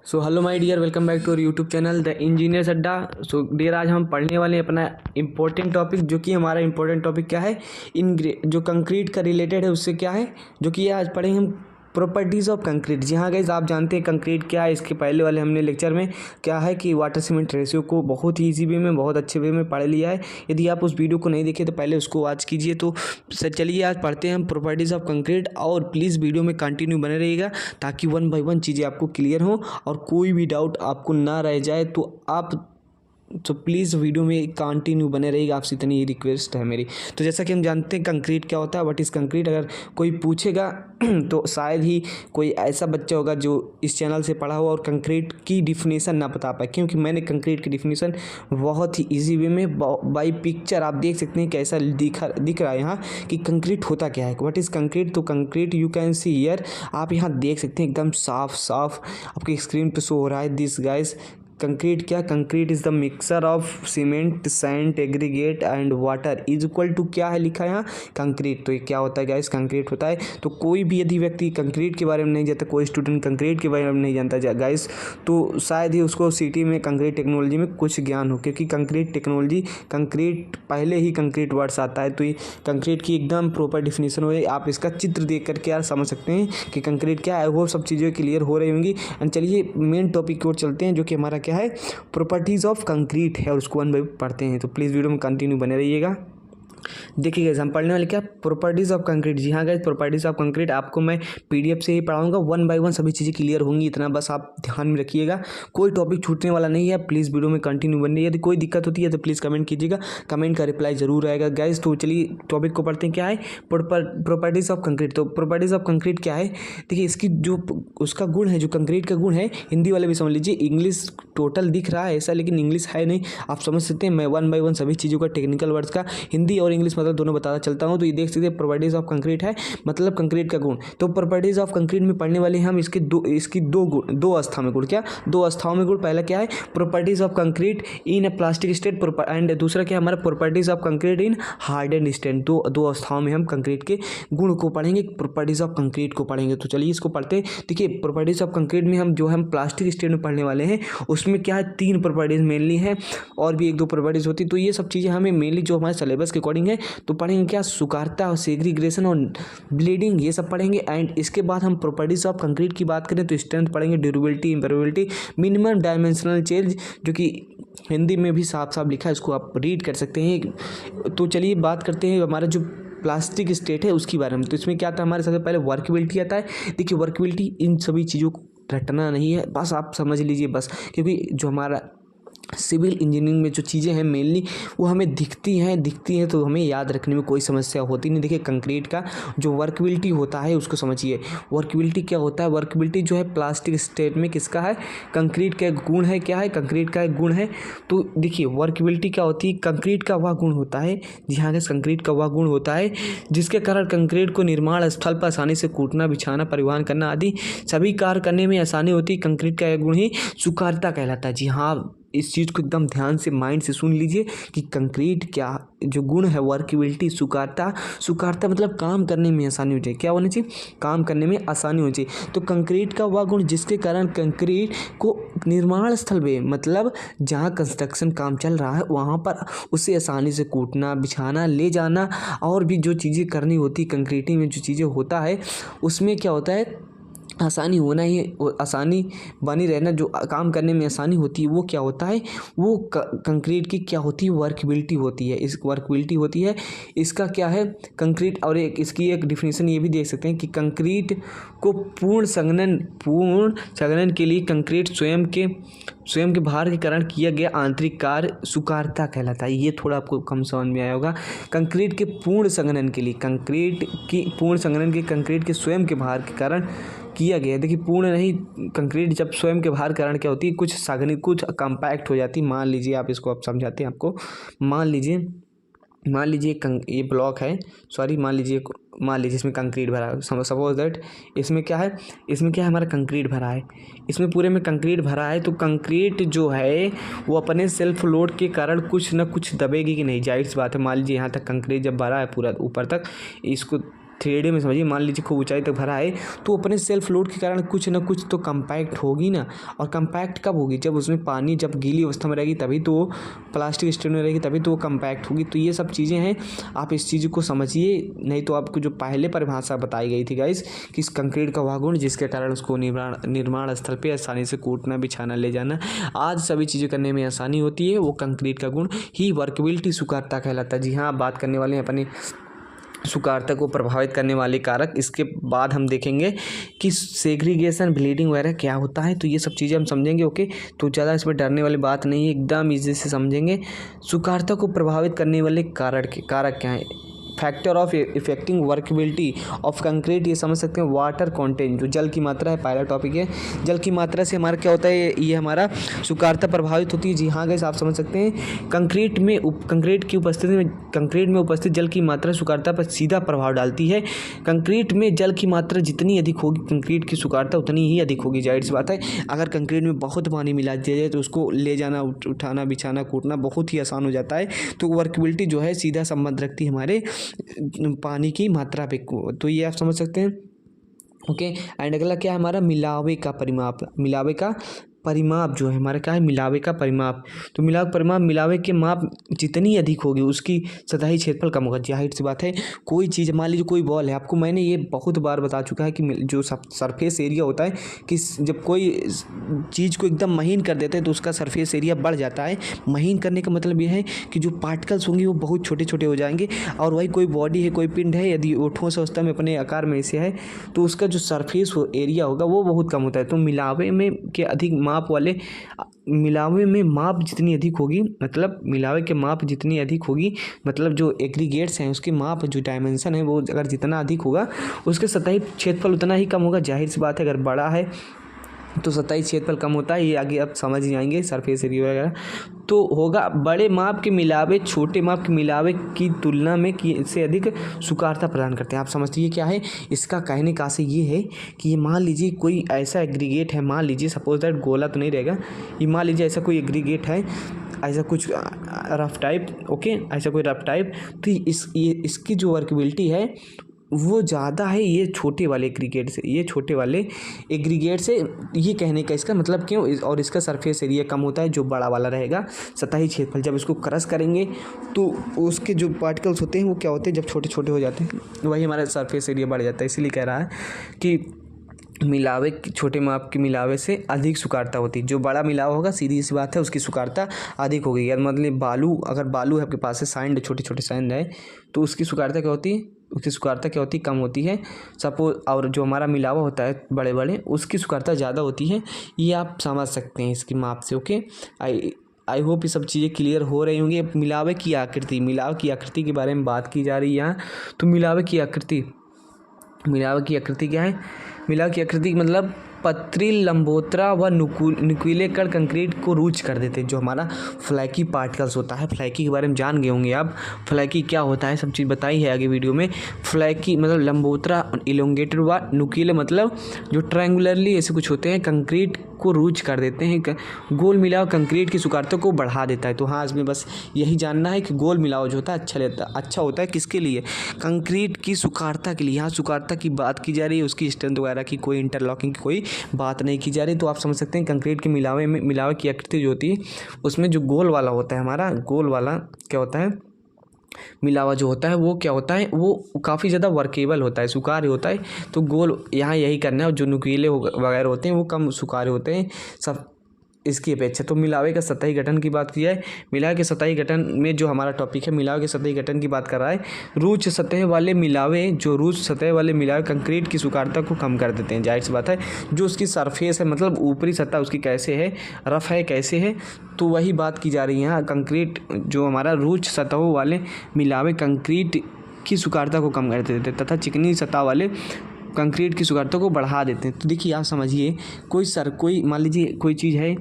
So hello my dear, welcome back to our YouTube channel the engineers Adda. So dear, आज हम पढ़ने वाले हैं अपना इंपॉर्टेंट टॉपिक, जो कि हमारा इंपॉर्टेंट टॉपिक क्या है, जो कंक्रीट का रिलेटेड है उससे क्या है, जो कि आज पढ़ेंगे हम प्रॉपर्टीज़ ऑफ कंक्रीट। जी हाँ गाइस, आप जानते हैं कंक्रीट क्या है। इसके पहले वाले हमने लेक्चर में क्या है कि वाटर सीमेंट रेशियो को बहुत ही ईजी वे में, बहुत अच्छे वे में पढ़ लिया है। यदि आप उस वीडियो को नहीं देखे तो पहले उसको वॉच कीजिए। तो चलिए आज पढ़ते हैं हम प्रॉपर्टीज़ ऑफ कंक्रीट, और प्लीज़ वीडियो में कंटिन्यू बने रहिएगा ताकि वन बाय वन चीज़ें आपको क्लियर हो और कोई भी डाउट आपको ना रह जाए। तो प्लीज़ वीडियो में कंटिन्यू बने रहिएगा, आपसे इतनी रिक्वेस्ट है मेरी। तो जैसा कि हम जानते हैं कंक्रीट क्या होता है, व्हाट इज़ कंक्रीट। अगर कोई पूछेगा तो शायद ही कोई ऐसा बच्चा होगा जो इस चैनल से पढ़ा हो और कंक्रीट की डिफिनीसन ना बता पाए, क्योंकि मैंने कंक्रीट की डिफिनीसन बहुत ही इजी वे में बाई पिक्चर आप देख सकते हैं कैसा दिख रहा है यहाँ कि कंक्रीट होता क्या है, व्हाट इज़ कंक्रीट। तो concrete you can see here, आप यहाँ देख सकते हैं एकदम साफ आपकी स्क्रीन पर शो हो रहा है दिस गाइस। कंक्रीट क्या, concrete is the mixer of cement, sand, aggregate and water is equal to क्या है लिखा है यहाँ, कंक्रीट। तो ये क्या होता है गाइस, कंक्रीट होता है। तो कोई भी यदि व्यक्ति कंक्रीट के बारे में नहीं जानता, कोई स्टूडेंट कंक्रीट के बारे में नहीं जानता गाइस, तो शायद ही उसको सिटी में कंक्रीट टेक्नोलॉजी में कुछ ज्ञान हो, क्योंकि कंक्रीट टेक्नोलॉजी, कंक्रीट पहले ही कंक्रीट वर्ड्स आता है। तो ये कंक्रीट की एकदम प्रॉपर डिफिनीसन हो, आप इसका चित्र देख करके यार समझ सकते हैं कि कंक्रीट क्या है। वो सब चीज़ें क्लियर हो रही होंगी। एंड चलिए मेन टॉपिक की ओर चलते हैं, जो कि हमारा क्या है, प्रॉपर्टीज़ ऑफ कंक्रीट है, और उसको वन बाय पढ़ते हैं। तो प्लीज़ वीडियो में कंटिन्यू बने रहिएगा। देखिए गाइस, हम पढ़ने वाले क्या, प्रॉपर्टीज़ ऑफ कंक्रीट। जी हाँ गाइस, प्रॉपर्टीज़ ऑफ कंक्रीट आपको मैं पीडीएफ से ही पढ़ाऊंगा, वन बाय वन सभी चीज़ें क्लियर होंगी, इतना बस आप ध्यान में रखिएगा। कोई टॉपिक छूटने वाला नहीं है, प्लीज़ वीडियो में कंटिन्यू बने। यदि कोई दिक्कत होती है तो प्लीज़ कमेंट कीजिएगा, कमेंट का रिप्लाई जरूर आएगा गाइस। तो चलिए टॉपिक को पढ़ते हैं। क्या है प्रॉपर्टीज़ ऑफ कंक्रीट। तो प्रॉपर्टीज़ ऑफ कंक्रीट क्या है, देखिए इसकी जो उसका गुण है, जो कंक्रीट का गुण है, हिंदी वाले भी समझ लीजिए। इंग्लिश टोटल दिख रहा है ऐसा, लेकिन इंग्लिश है नहीं, आप समझ सकते हैं। मैं वन बाय वन सभी चीज़ों का, टेक्निकल वर्ड्स का हिंदी और इंग्लिश मतलब दोनों बताता चलता हूँ। तो ये देख सकते हैं प्रॉपर्टीज ऑफ कंक्रीट है, मतलब कंक्रीट का गुण। तो प्रॉपर्टीज ऑफ कंक्रीट में पढ़ने वाले हैं हम इसकी दो गुण, दो अवस्था में गुण। क्या, दो अवस्थाओं में गुण। पहला क्या है, properties of concrete in A plastic state, and दूसरा क्या है हमारा, properties of concrete in harden state. दो अवस्थाओं में हम कंक्रीट के गुण को पढ़ेंगे, प्रॉपर्टीज ऑफ कंक्रीट को पढ़ेंगे। तो चलिए इसको पढ़ते हैं। देखिए प्रॉपर्टीज ऑफ कंक्रीट में हम प्लास्टिक स्टेट में पढ़ने वाले हैं, उसमें क्या है, तीन प्रॉपर्टीज मेनली है, और भी एक दो प्रॉपर्टीज होती है। तो ये सब चीज़ें हमें मेनली जो हमारे सिलेबस के अकॉर्डिंग है तो पढ़ेंगे। क्या, सुकारता और सेग्रीगेशन और ब्लीडिंग, ये सब पढ़ेंगे। एंड इसके बाद हम प्रॉपर्टीज ऑफ कंक्रीट की बात करें तो स्ट्रेंथ पढ़ेंगे, ड्यूरेबिलिटी, इम्परमेबिलिटी, मिनिमम डायमेंशनल चेंज, जो कि हिंदी में भी साफ लिखा है, इसको आप रीड कर सकते हैं। तो चलिए बात करते हैं हमारा जो प्लास्टिक स्टेट है उसके बारे में। तो इसमें क्या आता है, हमारे सबसे पहले वर्कबिलिटी आता है। देखिए वर्कबिलिटी, इन सभी चीज़ों को रटना नहीं है, बस आप समझ लीजिए बस, क्योंकि जो हमारा सिविल इंजीनियरिंग में जो चीज़ें हैं मेनली वो हमें दिखती हैं तो हमें याद रखने में कोई समस्या होती नहीं। देखिए कंक्रीट का जो वर्कबिलिटी होता है उसको समझिए। वर्कबिलिटी क्या होता है, वर्कबिलिटी जो है प्लास्टिक स्टेट में किसका है, कंक्रीट का गुण है। क्या है, कंक्रीट का एक गुण है। तो देखिए वर्कबिलिटी क्या होती है, कंक्रीट का वह गुण होता है, जी हाँ कंक्रीट का वह गुण होता है जिसके कारण कंक्रीट को निर्माण स्थल पर आसानी से कूटना, बिछाना, परिवहन करना आदि सभी कार्य करने में आसानी होती है। कंक्रीट का एक गुण ही सुकारता कहलाता है। जी हाँ, इस चीज़ को एकदम ध्यान से माइंड से सुन लीजिए कि कंक्रीट क्या जो गुण है, वर्कबिलिटी, सुकारता मतलब काम करने में आसानी हो जाए। क्या होना चाहिए, काम करने में आसानी हो जाए। तो कंक्रीट का वह गुण जिसके कारण कंक्रीट को निर्माण स्थल में, मतलब जहाँ कंस्ट्रक्शन काम चल रहा है वहाँ पर उसे आसानी से कूटना, बिछाना, ले जाना, और भी जो चीज़ें करनी होती कंक्रीटिंग में जो चीज़ें होता है उसमें क्या होता है, आसानी होना ही, आसानी बनी रहना, जो काम करने में आसानी होती है वो क्या होता है, वो कंक्रीट की क्या होती है, वर्कबिलिटी होती है। इस वर्कबिलिटी होती है, इसका क्या है कंक्रीट। और एक इसकी एक डिफिनीशन ये भी देख सकते हैं कि कंक्रीट को पूर्ण संघनन के लिए कंक्रीट स्वयं के भार के कारण किया गया आंतरिक कार्य सुकारता कहलाता है। ये थोड़ा आपको कम समझ में आया होगा। कंक्रीट के पूर्ण संघनन के लिए, कंक्रीट के स्वयं के भार के कारण किया गया। देखिए पूर्ण नहीं, कंक्रीट जब स्वयं के भार कारण क्या होती है, कुछ सागनी, कुछ कम्पैक्ट हो जाती है। मान लीजिए आप इसको, आप समझाते हैं आपको, मान लीजिए ये ब्लॉक है, मान लीजिए इसमें कंक्रीट भरा है। सपोज दैट इसमें क्या है, हमारा कंक्रीट भरा है, इसमें पूरे में कंक्रीट भरा है। तो कंक्रीट जो है वो अपने सेल्फ लोड के कारण कुछ ना कुछ दबेगी कि नहीं, जाहिर सी बात है। मान लीजिए यहाँ तक कंक्रीट जब भरा है पूरा ऊपर तक, इसको 3D में समझिए, मान लीजिए खूब ऊंचाई तक भरा है तो अपने सेल्फ लोड के कारण कुछ ना कुछ तो कंपैक्ट होगी ना। और कंपैक्ट कब होगी? जब उसमें पानी जब गीली अवस्था में रहेगी तभी तो वो प्लास्टिक स्टेट में रहेगी, तभी तो वो कंपैक्ट होगी। तो ये सब चीज़ें हैं, आप इस चीज़ को समझिए। नहीं तो आपको जो पहले परिभाषा बताई गई थी गाइस कि इस कंक्रीट का वह गुण जिसके कारण उसको निर्माण स्थल पे आसानी से कूटना, बिछाना, ले जाना, आज सभी चीज़ें करने में आसानी होती है, वो कंक्रीट का गुण ही वर्कबिलिटी सुकारता कहलाता है। जी हाँ, आप बात करने वाले हैं अपनी सुकारता को प्रभावित करने वाले कारक। इसके बाद हम देखेंगे कि सेग्रीगेशन, ब्लीडिंग वगैरह क्या होता है, तो ये सब चीज़ें हम समझेंगे। ओके, तो ज़्यादा इसमें डरने वाली बात नहीं है, एकदम ईजी से समझेंगे। सुकारता को प्रभावित करने वाले कारक क्या है? Factor of effecting workability of concrete, ये समझ सकते हैं। वाटर कंटेंट, जो जल की मात्रा है, पहला टॉपिक है। जल की मात्रा से हमारा क्या होता है? ये हमारा सुकारता प्रभावित होती है। जी हाँ गाइस, आप समझ सकते हैं। कंक्रीट की उपस्थिति में, कंक्रीट में उपस्थित जल की मात्रा सुकारता पर सीधा प्रभाव डालती है। कंक्रीट में जल की मात्रा जितनी अधिक होगी, कंक्रीट की सुकारता उतनी ही अधिक होगी। जाहिर सी बात है, अगर कंक्रीट में बहुत पानी मिला दिया जाए तो उसको ले जाना, उठाना, बिछाना, कूटना बहुत ही आसान हो जाता है। तो वर्कबिलिटी जो है सीधा संबंध रखती है हमारे पानी की मात्रा पे। तो ये आप समझ सकते हैं। ओके, एंड अगला क्या है हमारा? मिलावे का परिमाप। मिलावे का परिमाप जो है हमारा क्या है? मिलावे का परिमाप। तो मिलावे के माप जितनी अधिक होगी उसकी सतही क्षेत्रफल कम होगा। जाहिर सी बात है, कोई चीज़, मान लीजिए कोई बॉल है, आपको मैंने ये बहुत बार बता चुका है कि जो सरफेस एरिया होता है, कि जब कोई चीज़ को एकदम महीन कर देते हैं तो उसका सरफेस एरिया बढ़ जाता है। महीन करने का मतलब ये है कि जो पार्टिकल्स होंगे वो बहुत छोटे छोटे हो जाएंगे। और वही कोई बॉडी है, कोई पिंड है, यदि वो ठोस अवस्था में अपने आकार में ऐसे है तो उसका जो सरफेस एरिया होगा वो बहुत कम होता है। तो मिलावे में के अधिक मिलावे में माप जितनी अधिक होगी, मतलब मिलावे के माप जितनी अधिक होगी, मतलब जो एग्रीगेट्स हैं उसके माप, जो डायमेंशन है वो अगर जितना अधिक होगा उसके सतही क्षेत्रफल उतना ही कम होगा। जाहिर सी बात है, अगर बड़ा है तो सतही क्षेत्रफल कम होता है। ये आगे आप समझ ही जाएंगे, सरफेस एरिया वगैरह तो होगा। बड़े माप के मिलावे छोटे माप के मिलावे की तुलना में से अधिक सुकारता प्रदान करते हैं। आप समझिए क्या है इसका कहने का से ये है कि ये मान लीजिए कोई ऐसा एग्रीगेट है, मान लीजिए सपोज दैट गोला तो नहीं रहेगा, ये मान लीजिए ऐसा कोई एग्रीगेट है, ऐसा कुछ रफ टाइप। ओके, ऐसा कोई रफ टाइप, तो इसकी जो वर्कबिलिटी है वो ज़्यादा है ये छोटे वाले एग्रीगेट से। ये छोटे वाले एग्रीगेट से, ये कहने का इसका मतलब क्यों? और इसका सरफेस एरिया कम होता है जो बड़ा वाला रहेगा। सतही क्षेत्रफल, जब इसको क्रश करेंगे तो उसके जो पार्टिकल्स होते हैं वो क्या होते हैं? जब छोटे छोटे हो जाते हैं, वही हमारा सरफेस एरिया बढ़ जाता है। इसीलिए कह रहा है कि मिलावे, छोटे माप के मिलावे से अधिक सुकारता होती है। जो बड़ा मिलावा होगा, सीधी सी बात है, उसकी सुकारता अधिक होगी। यार मतलब बालू, अगर बालू है आपके पास है, सैंड, छोटे छोटे सैंड है, तो उसकी सुकारता क्या होती है? उसकी सुकारता क्या होती है? कम होती है सपोज। और जो हमारा मिलावा होता है बड़े बड़े, उसकी सुकारता ज़्यादा होती है। ये आप समझ सकते हैं इसकी माप से। ओके, आई होप ये सब चीज़ें क्लियर हो रही होंगी। मिलावे की आकृति के बारे में बात की जा रही है यहाँ। तो मिलावे की आकृति क्या है? मिलावे की आकृति मतलब पतरी, लंबोतरा व नुकीले कण कंक्रीट को रूच कर देते हैं। जो हमारा फ्लैकी पार्टिकल्स होता है, फ्लैकी के बारे में जान गए होंगे आप। फ्लैकी क्या होता है, सब चीज़ बताई है आगे वीडियो में। फ्लैकी मतलब लंबोतरा, इलोंगेटेड व नुकीले मतलब जो ट्रायंगुलरली ऐसे कुछ होते हैं, कंक्रीट को रूच कर देते हैं। गोल मिलाव कंक्रीट की सुकारता को बढ़ा देता है। तो हाँ, इसमें बस यही जानना है कि गोल मिलाव जो होता है अच्छा होता है किसके लिए? कंक्रीट की सुकारता के लिए। यहाँ सुकारता की बात की जा रही है, उसकी स्ट्रेंथ वगैरह की, कोई इंटरलॉकिंग की कोई बात नहीं की जा रही। तो आप समझ सकते हैं कंक्रीट के मिलावे की आकृति जो होती है उसमें जो गोल वाला होता है, हमारा गोल वाला क्या होता है? मिलावा जो होता है वो क्या होता है? वो काफ़ी ज़्यादा वर्केबल होता है, सुकार्य होता है। तो गोल यहाँ यही करना है। जो नुकीले वगैरह होते हैं वो कम सुकार्य होते हैं सब इसकी अपेक्षा। तो मिलावे का सतही गठन की बात की जाए, मिलावे के सतही गठन में जो हमारा टॉपिक है, मिलावे के सतही गठन की बात कर रहा है। रूच सतह वाले मिलावे कंक्रीट की सुकारता को कम कर देते हैं। जाहिर सी बात है, जो उसकी सरफेस है, मतलब ऊपरी सतह उसकी कैसे है, रफ है, कैसे है, तो वही बात की जा रही है यहाँ। कंक्रीट जो हमारा रूच सतहों वाले मिलावे कंक्रीट की सुकारता को कम कर देते हैं तथा चिकनी सतह वाले कंक्रीट की सुकारता को बढ़ा देते हैं। तो देखिए आप समझिए, कोई मान लीजिए कोई चीज़ है,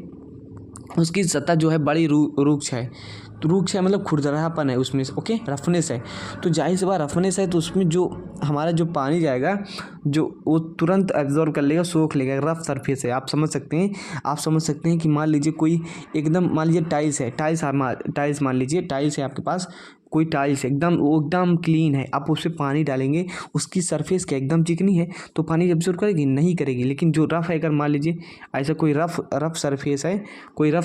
उसकी सतह जो है बड़ी रूक्ष है, तो रूक्ष है मतलब खुरदरापन है उसमें। ओके, रफनेस है, तो जाहिर सी बात रफनेस है तो उसमें जो हमारा जो पानी जाएगा जो वो तुरंत एब्जॉर्ब कर लेगा, सोख लेगा। रफ सरफेस है, आप समझ सकते हैं कि मान लीजिए कोई एकदम, मान लीजिए टाइल्स है, टाइल्स मान लीजिए टाइल्स है आपके पास, कोई टाइल्स एकदम वो एकदम क्लीन है, आप उसपे पानी डालेंगे, उसकी सरफेस क्या एकदम चिकनी है तो पानी एब्जॉर्ब करेगी नहीं करेगी। लेकिन जो रफ़ है, अगर मान लीजिए ऐसा कोई रफ़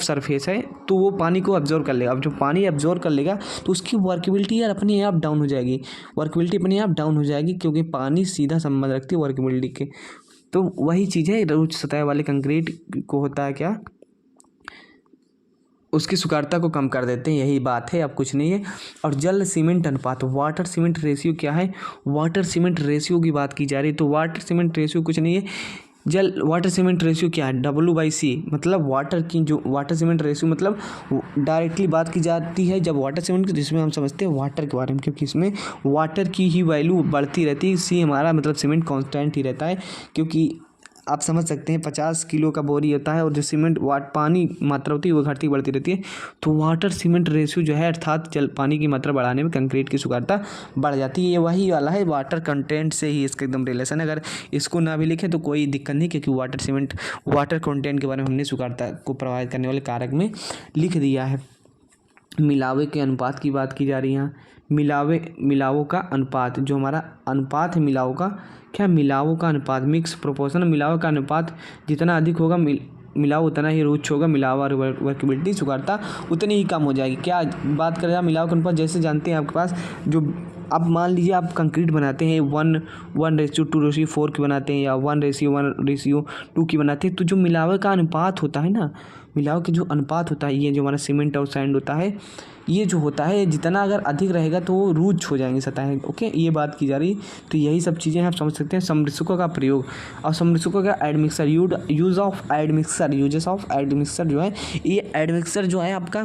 सरफेस है तो वो पानी को एब्जॉर्ब कर लेगा। अब जो पानी एब्जॉर्ब कर लेगा तो उसकी वर्केबिलिटी यार अपने आप डाउन हो जाएगी, क्योंकि पानी सीधा संबंध रखती है वर्केबिलिटी के। तो वही चीज़ है, उच्च सतह वाले कंक्रीट को होता है क्या, उसकी सुकारता को कम कर देते हैं, यही बात है, अब कुछ नहीं है। और जल सीमेंट अनुपात, वाटर सीमेंट रेशियो क्या है, वाटर सीमेंट रेशियो की बात की जा रही है। तो वाटर सीमेंट रेशियो कुछ नहीं है, वाटर सीमेंट रेशियो क्या है, W/C, मतलब वाटर सीमेंट रेशियो मतलब डायरेक्टली बात की जाती है जब वाटर सीमेंट की, जिसमें हम समझते हैं वाटर के बारे में, क्योंकि इसमें वाटर की ही वैल्यू बढ़ती रहती है। C हमारा मतलब सीमेंट कांस्टेंट ही रहता है, क्योंकि आप समझ सकते हैं 50 किलो का बोरी होता है और जो सीमेंट पानी मात्रा होती है वो घटती बढ़ती रहती है। तो वाटर सीमेंट रेशियो जो है, अर्थात जल पानी की मात्रा बढ़ाने में कंक्रीट की सुकारता बढ़ जाती है। ये वही वाला है, वाटर कंटेंट से ही इसका एकदम रिलेशन है। अगर इसको ना भी लिखें तो कोई दिक्कत नहीं, क्योंकि वाटर कंटेंट के बारे में हमने सुकारता को प्रभावित करने वाले कारक में लिख दिया है। मिलावे के अनुपात की बात की जा रही है यहाँ। मिलावों का अनुपात, जो हमारा अनुपात है मिलावों का अनुपात, मिक्स प्रोपोर्शन, मिलावों का अनुपात जितना अधिक होगा मिलाव उतना ही रुक्ष होगा, मिलाव और वर्केबिलिटी सुकारता उतनी ही कम हो जाएगी। क्या बात करें मिलाव का अनुपात, जैसे जानते हैं आपके पास जो, अब मान लीजिए आप कंक्रीट बनाते हैं 1:2:4 की बनाते हैं, या 1:1:2 की बनाते हैं, तो जो मिलावे का अनुपात होता है ना, मिलाव के जो अनुपात होता है, ये जो हमारा सीमेंट और सैंड होता है, ये जो होता है जितना अगर अधिक रहेगा तो वो रुक्ष हो जाएंगे सतहें। ओके, ये बात की जा रही है। तो यही सब चीज़ें आप समझ सकते हैं। समृद्धकों का प्रयोग और समृद्धकों का एडमिक्सर, यूजेस ऑफ एडमिक्सर जो है, ये एडमिक्सर जो है आपका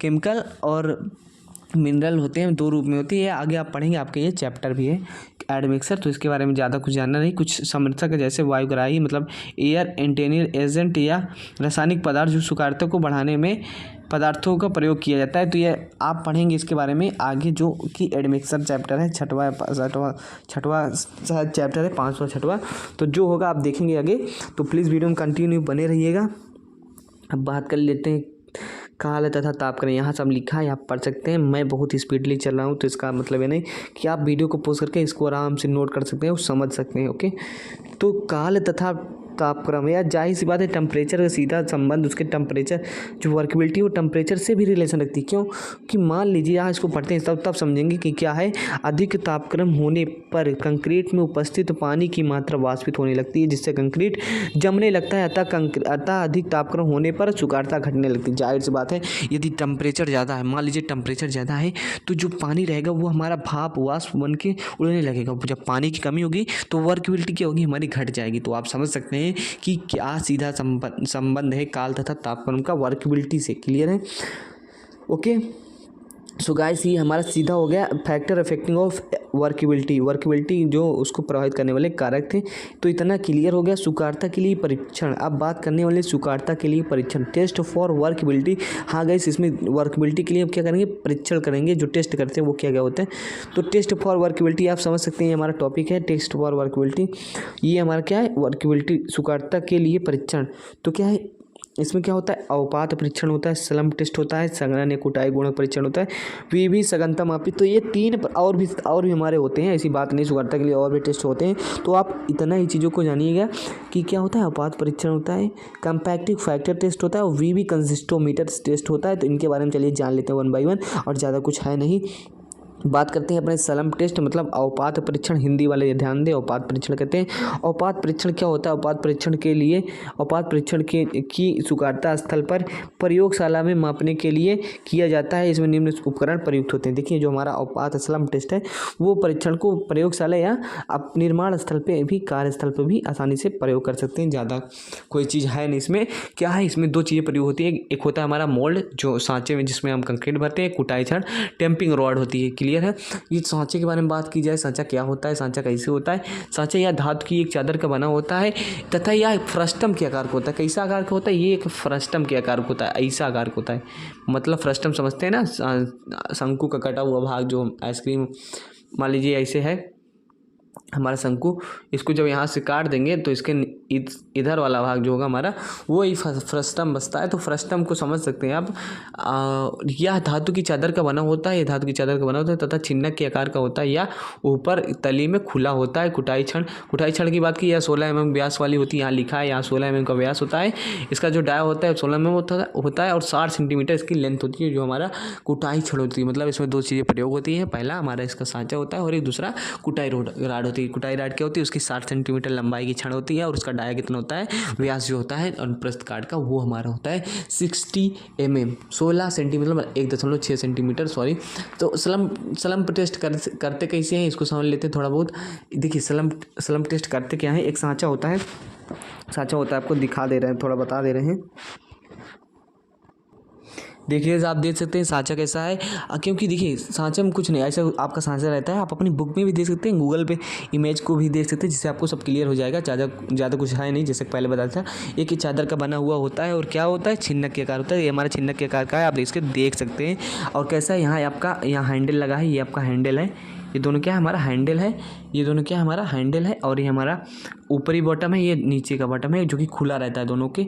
केमिकल और मिनरल होते हैं, दो रूप में होती है। आगे आप पढ़ेंगे, आपके ये चैप्टर भी है एडमिक्सर, तो इसके बारे में ज़्यादा कुछ जानना नहीं। कुछ समृद्धक जैसे वायुग्राही मतलब एयर इंटेनियर एजेंट या रासायनिक पदार्थ जो सुकारता को बढ़ाने में पदार्थों का प्रयोग किया जाता है। तो ये आप पढ़ेंगे इसके बारे में आगे, जो कि एडमिक्सर चैप्टर है, छठवां चैप्टर है, 5वां 6वां। तो जो होगा आप देखेंगे आगे। तो प्लीज़ वीडियो में कंटिन्यू बने रहिएगा। अब बात कर लेते हैं काल तथा तापक्रम। यहाँ सब लिखा है, आप पढ़ सकते हैं। मैं बहुत स्पीडली चल रहा हूँ, तो इसका मतलब ये नहीं कि आप वीडियो को पॉज करके इसको आराम से नोट कर सकते हैं और समझ सकते हैं। ओके, तो काल तथा तापक्रम, या जाहिर सी बात है टेम्परेचर का सीधा संबंध, उसके टेम्परेचर जो वर्केबिलिटी वो टेम्परेचर से भी रिलेशन रखती है। क्यों कि मान लीजिए यहाँ इसको पढ़ते हैं तब समझेंगे कि क्या है। अधिक तापक्रम होने पर कंक्रीट में उपस्थित पानी की मात्रा वाष्पित होने लगती है, जिससे कंक्रीट जमने लगता है। अतः अधिक तापक्रम होने पर सुकारता घटने लगती है। जाहिर सी बात है, यदि टेम्परेचर ज़्यादा है, मान लीजिए टेम्परेचर ज़्यादा है, तो जो पानी रहेगा वो हमारा भाप वाष्प बन के उड़ने लगेगा। जब पानी की कमी होगी तो वर्केबिलिटी क्या होगी, हमारी घट जाएगी। तो आप समझ सकते हैं कि क्या सीधा संबंध है काल तथा तापक्रम का वर्केबिलिटी से। क्लियर है? ओके, सो गाइस, ये हमारा सीधा हो गया फैक्टर अफेक्टिंग ऑफ वर्केबिलिटी जो उसको प्रभावित करने वाले कारक थे। तो इतना क्लियर हो गया। सुकारता के लिए परीक्षण, अब बात करने वाले सुकारता के लिए परीक्षण, टेस्ट फॉर वर्केबिलिटी। हाँ गाइस, इसमें वर्केबिलिटी के लिए हम क्या करेंगे, परीक्षण करेंगे। जो टेस्ट करते हैं वो क्या होते हैं, तो टेस्ट फॉर वर्केबिलिटी आप समझ सकते हैं, हमारा टॉपिक है टेस्ट फॉर वर्केबिलिटी। ये हमारा क्या है, वर्केबिलिटी सुकारता के लिए परीक्षण। तो क्या है इसमें, क्या होता है, अवपात परीक्षण होता है, स्लम्प टेस्ट होता है, संघनन या कुटाई गुणक परीक्षण होता है, वीवी सघनता मापी। तो ये 3 और भी हमारे होते हैं, ऐसी बात नहीं, सुकारता के लिए और भी टेस्ट होते हैं। तो आप इतना ही चीज़ों को जानिएगा कि क्या होता है, अवपात परीक्षण होता है, कंपैक्टिव फैक्टर टेस्ट होता है और वीवी कंसिस्टोमीटर टेस्ट होता है। तो इनके बारे में चलिए जान लेते हैं 1 by 1, और ज़्यादा कुछ है नहीं। बात करते हैं अपने स्लम्प टेस्ट मतलब अवपात परीक्षण। हिंदी वाले ध्यान दें, अवपात परीक्षण कहते हैं। अवपात परीक्षण क्या होता है, अवपात परीक्षण की सुकारता स्थल पर प्रयोगशाला में मापने के लिए किया जाता है। इसमें निम्न उपकरण प्रयुक्त होते हैं। देखिए, जो हमारा अवपात स्लम्प टेस्ट है वो परीक्षण को प्रयोगशाला या आप निर्माण स्थल पर भी, कार्यस्थल पर भी आसानी से प्रयोग कर सकते हैं। ज़्यादा कोई चीज़ है नहीं इसमें। क्या है, इसमें 2 चीज़ें प्रयोग होती है। एक होता है हमारा मोल्ड, जो सांचे में जिसमें हम कंक्रीट भरते हैं, कुटाई क्षण टेम्पिंग रॉड होती है। क्लियर है? ये सांचे के बारे में बात की जाए, सांचा क्या होता है, सांचा कैसे होता है। सांचा या धातु की एक चादर का बना होता है तथा यह फ्रस्टम के आकार का होता है। कैसा आकार का होता है, ये एक फ्रस्टम के आकार का होता है, ऐसा आकार का होता है। मतलब फ्रस्टम समझते हैं ना, शंकु का कटा हुआ भाग, जो आइसक्रीम मान लीजिए ऐसे है हमारा शंकु। इसको जब यहाँ से काट देंगे तो इसके इधर वाला भाग जो होगा हमारा वो ही फ्रस्टम बसता है। तो फ्रस्टम को समझ सकते हैं आप। यह धातु की चादर का बना होता है, यह धातु की चादर का बना होता है तथा छिन्नक के आकार का होता है या ऊपर तली में खुला होता है। कुटाई क्षण की बात की, यह 16 mm व्यास वाली होती है, यहाँ लिखा है यहाँ 16 mm का व्यास होता है। इसका जो डाया होता है 16 mm होता है और 60 सेंटीमीटर इसकी लेंथ होती है जो हमारा कुटाई छड़ होती है। मतलब इसमें दो चीज़ें प्रयोग होती हैं, पहला हमारा इसका सांचा होता है और एक दूसरा कुटाई राड होती है। कुटाई राड क्या होती है, उसकी 60 सेंटीमीटर लंबाई की छड़ होती है और उसका डाया कितना होता है, व्यास जो होता है और प्रस्थ काट का वो हमारा होता है 60 mm, 16 सेंटीमीटर मतलब 1.6 सेंटीमीटर सॉरी। तो स्लम्प टेस्ट करते कैसे हैं इसको समझ लेते हैं थोड़ा बहुत। देखिए स्लम्प टेस्ट करते क्या है, एक सांचा होता है आपको दिखा दे रहे हैं, थोड़ा बता दे रहे हैं। देखिए आप देख सकते हैं सांचा कैसा है, क्योंकि देखिए सांचे में कुछ नहीं ऐसा आपका सांचा रहता है। आप अपनी बुक में भी देख सकते हैं, गूगल पे इमेज को भी देख सकते हैं, जिससे आपको सब क्लियर हो जाएगा। ज़्यादा कुछ है नहीं, जैसे पहले बताया था। एक ही चादर का बना हुआ होता है और क्या होता है, छिन्नक के आकार होता है। ये हमारा छिन्नक के आकार का है, आप इसके देख सकते हैं। और कैसा है, यहाँ आपका हैंडल लगा है, ये आपका हैंडल है। ये दोनों क्या हमारा हैंडल है, ये दोनों क्या हमारा हैंडल है और ये हमारा ऊपरी बॉटम है, ये नीचे का बॉटम है जो कि खुला रहता है दोनों के।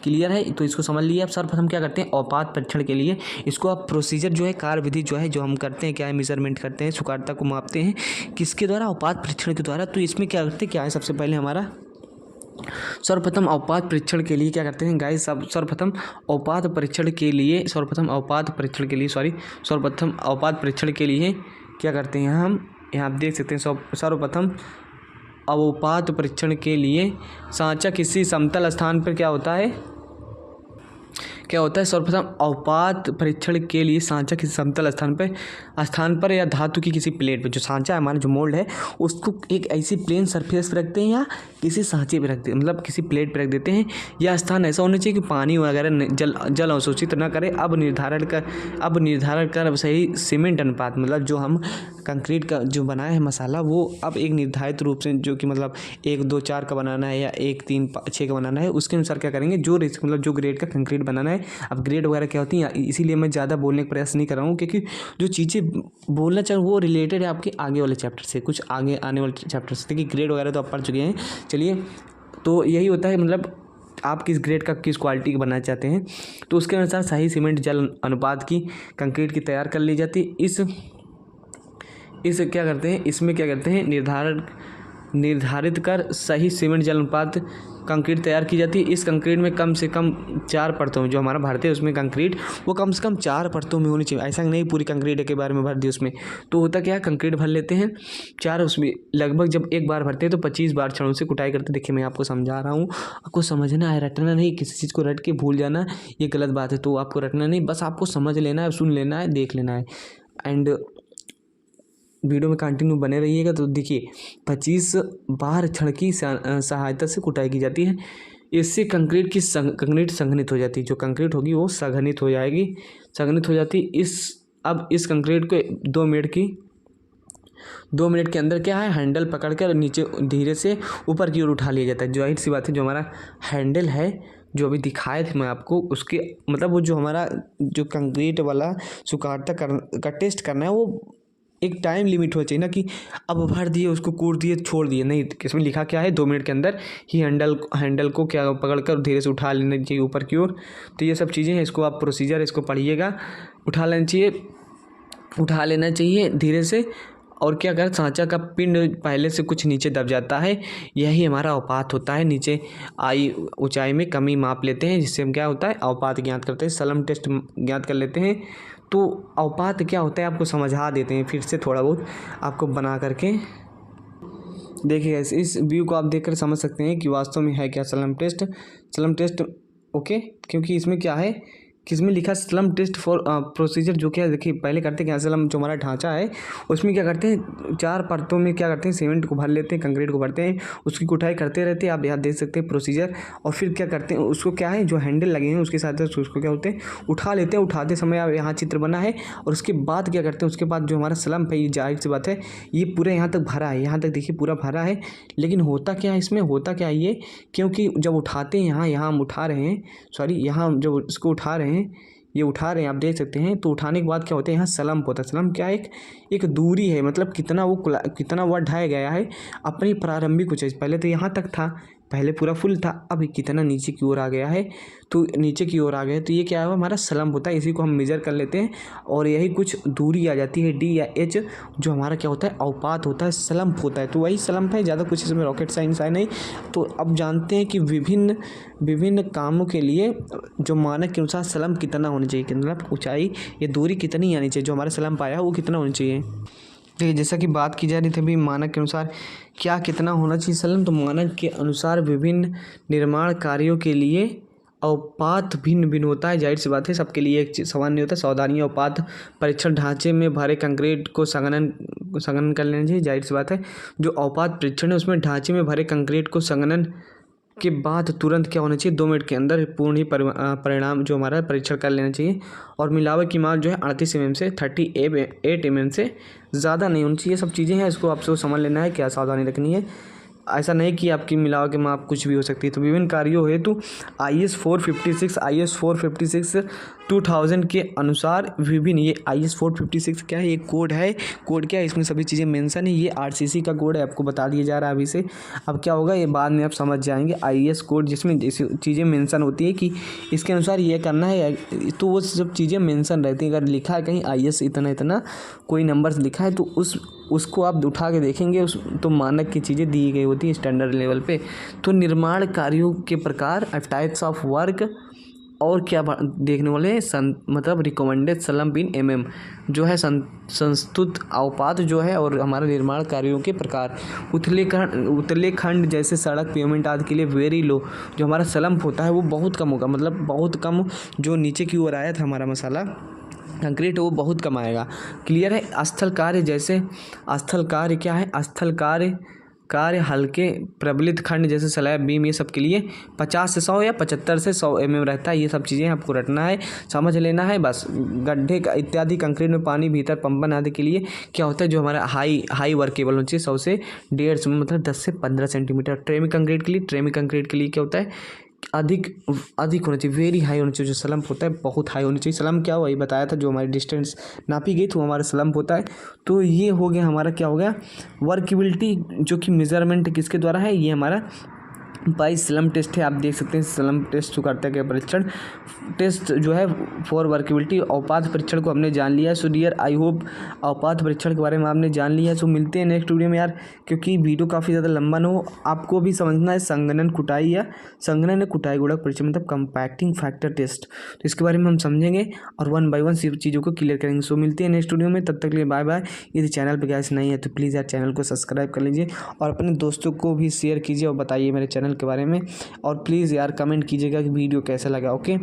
क्लियर है, तो इसको समझ लीजिए आप। सर्वप्रथम क्या करते हैं, औपात परीक्षण के लिए इसको आप प्रोसीजर जो है, कार्य विधि जो है, जो हम करते हैं क्या है, मेजरमेंट करते हैं, सुकारता को मापते हैं किसके द्वारा, औपात परीक्षण के द्वारा। तो इसमें क्या करते हैं, क्या है सबसे पहले हमारा सर्वप्रथम औपात परीक्षण के लिए क्या करते हैं गाइस, सर्वप्रथम औपात परीक्षण के लिए क्या करते हैं हम, यहाँ आप देख सकते हैं। सर्वप्रथम अवपात परीक्षण के लिए सांचा किसी समतल स्थान पर क्या होता है, सर्वप्रथम अवपात परीक्षण के लिए सांचा किसी समतल स्थान पर या धातु की किसी प्लेट पर, जो सांचा है हमारा जो मोल्ड है उसको एक ऐसी प्लेन सरफेस पर रखते हैं या किसी सांचे पर रखते हैं, मतलब किसी प्लेट पर रख देते हैं। यह स्थान ऐसा होना चाहिए कि पानी वगैरह जल अवशोषित न करे। अब निर्धारण कर सही सीमेंट अनुपात, मतलब जो हम कंक्रीट का जो बनाया है मसाला, वो अब एक निर्धारित रूप से, जो कि मतलब 1, 2, 4 का बनाना है या 1, 3, 6 का बनाना है, उसके अनुसार क्या करेंगे, जो ग्रेड का कंक्रीट बनाना है। अब ग्रेड वगैरह क्या होती है, इसीलिए मैं ज़्यादा बोलने का प्रयास नहीं कर रहा हूँ, क्योंकि जो चीज़ें बोलना चाहूँ वो रिलेटेड है आपके आगे वाले चैप्टर से, कुछ आगे आने वाले चैप्टर से। देखिए ग्रेड वगैरह तो आप पढ़ चुके हैं। चलिए, तो यही होता है, मतलब आप किस ग्रेड का किस क्वालिटी का बनाना चाहते हैं, तो उसके अनुसार सही सीमेंट जल अनुपात की कंक्रीट की तैयार कर ली जाती है। इसमें क्या करते हैं, निर्धारित कर सही सीमेंट जल अनुपात कंक्रीट तैयार की जाती है। इस कंक्रीट में कम से कम 4 परतों में, जो हमारा भरते हैं उसमें कंक्रीट, वो कम से कम 4 परतों में होनी चाहिए। ऐसा नहीं पूरी कंक्रीट के बारे में भर दी उसमें। तो होता क्या है, कंक्रीट भर लेते हैं 4, उसमें लगभग जब एक बार भरते हैं तो 25 बार छड़ों से कुटाई करते। देखिए मैं आपको समझा रहा हूँ, आपको समझना है, रटना नहीं। किसी चीज़ को रट के भूल जाना ये गलत बात है। तो आपको रटना नहीं, बस आपको समझ लेना है, सुन लेना है, देख लेना है। एंड वीडियो में कंटिन्यू बने रहिएगा। तो देखिए 25 बार छड़ की सहायता से कुटाई की जाती है। इससे कंक्रीट संघनित हो जाती है। जो कंक्रीट होगी वो संघनित हो जाती। अब इस कंक्रीट को 2 मिनट के अंदर क्या है, हैंडल पकड़कर नीचे धीरे से ऊपर की ओर उठा लिया जाता है। जाहिर सी बात है, जो हमारा हैंडल है जो अभी दिखाए थे मैं आपको, उसके मतलब वो जो हमारा जो कंक्रीट वाला सुकारता का टेस्ट करना है, वो एक टाइम लिमिट होना चाहिए ना, कि अब भर दिए उसको कूट दिए छोड़ दिए, नहीं। इसमें लिखा क्या है, 2 मिनट के अंदर ही हैंडल को क्या पकड़कर धीरे से उठा लेना चाहिए ऊपर की ओर। तो ये सब चीज़ें हैं, इसको आप प्रोसीजर इसको पढ़िएगा। उठा लेना चाहिए धीरे से। और क्या कर, सांचा का पिंड पहले से कुछ नीचे दब जाता है, यही हमारा अवपात होता है। नीचे ऊंचाई में कमी माप लेते हैं, जिससे हम क्या होता है, अवपात ज्ञात करते हैं, स्लम्प टेस्ट ज्ञात कर लेते हैं। तो अवपात क्या होता है आपको समझा देते हैं फिर से थोड़ा बहुत आपको बना करके। देखिए इस व्यू को आप देखकर समझ सकते हैं कि वास्तव में है क्या स्लम्प टेस्ट। ओके, क्योंकि इसमें क्या है, किसमें लिखा स्लम्प टेस्ट फॉर प्रोसीजर, जो क्या देखिए पहले करते हैं, स्लम्प जो हमारा ढांचा है उसमें क्या करते हैं, 4 परतों में क्या करते हैं, सीमेंट को भर लेते हैं, कंक्रीट को भरते हैं, उसकी कुटाई करते रहते हैं। आप यहाँ देख सकते हैं प्रोसीजर। और फिर क्या करते हैं, उसको क्या है, जो हैंडल लगे हैं उसके साथ उसको क्या होते हैं, उठा लेते हैं। उठाते समय आप यहाँ चित्र बना है, और उसके बाद क्या करते हैं, उसके बाद जो हमारा स्लम्प है, ये जाहिर सी बात है ये पूरे यहाँ तक भरा है, यहाँ तक देखिए पूरा भरा है। लेकिन होता क्या है इसमें, ये क्योंकि जब उठाते हैं, यहाँ हम उठा रहे हैं, यहाँ जब इसको उठा रहे हैं, ये उठा रहे हैं, आप देख सकते हैं। तो उठाने के बाद क्या होता है, यहाँ स्लम्प होता है। स्लम्प क्या है, एक दूरी है, मतलब कितना वो ढाया गया है अपनी प्रारंभिक ऊंचाई। पहले तो यहाँ तक था, पहले पूरा फुल था, अब कितना नीचे की ओर आ गया है, तो नीचे की ओर आ गया है, तो ये क्या है हमारा स्लम्प होता है। इसी को हम मेजर कर लेते हैं और यही कुछ दूरी आ जाती है डी या एच, जो हमारा क्या होता है अवपात होता है, स्लम्प होता है। तो वही स्लम्प है, ज़्यादा कुछ इसमें रॉकेट साइंस है नहीं। तो अब जानते हैं कि विभिन्न कामों के लिए जो मानक के अनुसार स्लम्प कितना होना चाहिए, मतलब ऊंचाई या दूरी कितनी आनी चाहिए, जो हमारा स्लम्प आया है वो कितना होना चाहिए। देखिए जैसा कि बात की जा रही थी अभी मानक के अनुसार क्या कितना होना चाहिए स्लम्प, तो मानक के अनुसार विभिन्न निर्माण कार्यों के लिए अवपात भिन्न भिन्न होता है। जाहिर सी बात है सबके लिए एक समान नहीं होता। सावधानी अवपात परीक्षण ढांचे में भरे कंक्रीट को संघनन कर लेना चाहिए। जाहिर सी बात है जो अवपात परीक्षण है उसमें ढांचे में भरे कंक्रीट को संघनन के बाद तुरंत क्या होना चाहिए 2 मिनट के अंदर पूर्ण ही परिणाम जो हमारा परीक्षण कर लेना चाहिए। और मिलावट की माप जो है 38 mm से 38 mm से ज़्यादा नहीं होनी चाहिए। सब चीज़ें हैं, इसको आपसे समझ लेना है, क्या सावधानी रखनी है। ऐसा नहीं कि आपकी मिलावट के माप कुछ भी हो सकती है। तो विभिन्न कार्यों हेतु IS 456 2000 के अनुसार विभिन्न, ये IS 456 क्या है, ये कोड है। कोड क्या है, इसमें सभी चीज़ें मेंशन है। ये RCC का कोड है, आपको बता दिया जा रहा है अभी से। अब क्या होगा ये बाद में आप समझ जाएंगे। IS कोड जिसमें चीज़ें मेंशन होती है कि इसके अनुसार ये करना है, तो वो सब चीज़ें मेंशन रहती हैं। अगर लिखा है कहीं IS इतना इतना कोई नंबर लिखा है तो उसको आप उठा के देखेंगे, तो मानक की चीज़ें दी गई होती हैं स्टैंडर्ड लेवल पे। तो निर्माण कार्यों के प्रकार, टाइप्स ऑफ वर्क, और क्या देखने वाले हैं मतलब रिकमेंडेड स्लम्प इन MM जो है संस्तुत अवपात जो है, और हमारे निर्माण कार्यों के प्रकार उतले खंड जैसे सड़क पेमेंट आदि के लिए वेरी लो, जो हमारा स्लम्प होता है वो बहुत कम होगा, मतलब बहुत कम। जो नीचे की ओर आया था हमारा मसाला कंक्रीट वो बहुत कम आएगा। क्लियर है। स्थल कार्य जैसे स्थल कार्य क्या है, स्थल कार्य हल्के प्रबलित खंड जैसे स्लैब बीम, ये सब के लिए 50 से 100 या 75 से 100 mm रहता है। ये सब चीज़ें आपको रटना है, समझ लेना है बस। गड्ढे इत्यादि कंक्रीट में पानी भीतर पंपन आदि के लिए क्या होता है, जो हमारा हाई वर्केबल होना चाहिए 100 से 150 में, मतलब 10 से 15 सेंटीमीटर। ट्रेमी कंक्रीट के लिए क्या होता है अधिक होना चाहिए, वेरी हाई होना चाहिए। जो स्लम्प होता है बहुत हाई होना चाहिए। स्लम्प क्या वही बताया था, जो हमारी डिस्टेंस नापी गई तो हमारा स्लम्प होता है। तो ये हो गया हमारा, क्या हो गया वर्केबिलिटी, जो कि मेजरमेंट किसके द्वारा है, ये हमारा बाई स्लम्प टेस्ट है। आप देख सकते हैं स्लम्प टेस्ट जो करता है क्या परीक्षण टेस्ट जो है फॉर वर्केबिलिटी। अवपात परीक्षण को हमने जान लिया है। सो डियर आई होप अवपात परीक्षण के बारे में आपने जान लिया है। सो मिलते हैं नेक्स्ट वीडियो में यार, क्योंकि वीडियो काफ़ी ज़्यादा लंबा ना हो। आपको भी समझना है संघनन कुटाई गुणक परीक्षण, मतलब कंपैक्टिंग फैक्टर टेस्ट। तो इसके बारे में हम समझेंगे और 1 by 1 चीज़ों को क्लियर करेंगे। सो मिलते हैं नेक्स्ट वीडियो में, तब तक के लिए बाय बाय। यदि चैनल पर गैस नहीं है तो प्लीज़ यार चैनल को सब्सक्राइब कर लीजिए और अपने दोस्तों को भी शेयर कीजिए और बताइए मेरे चैनल के बारे में। और प्लीज़ यार कमेंट कीजिएगा कि वीडियो कैसा लगा। ओके,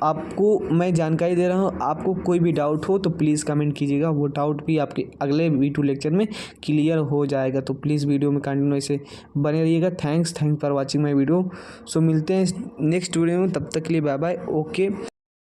आपको मैं जानकारी दे रहा हूँ, आपको कोई भी डाउट हो तो प्लीज़ कमेंट कीजिएगा, वो डाउट भी आपके अगले V2 लेक्चर में क्लियर हो जाएगा। तो प्लीज़ वीडियो में कंटिन्यू ऐसे बने रहिएगा। Thanks for watching my video. So मिलते हैं नेक्स्ट वीडियो में, तब तक के लिए बाय बाय। ओके।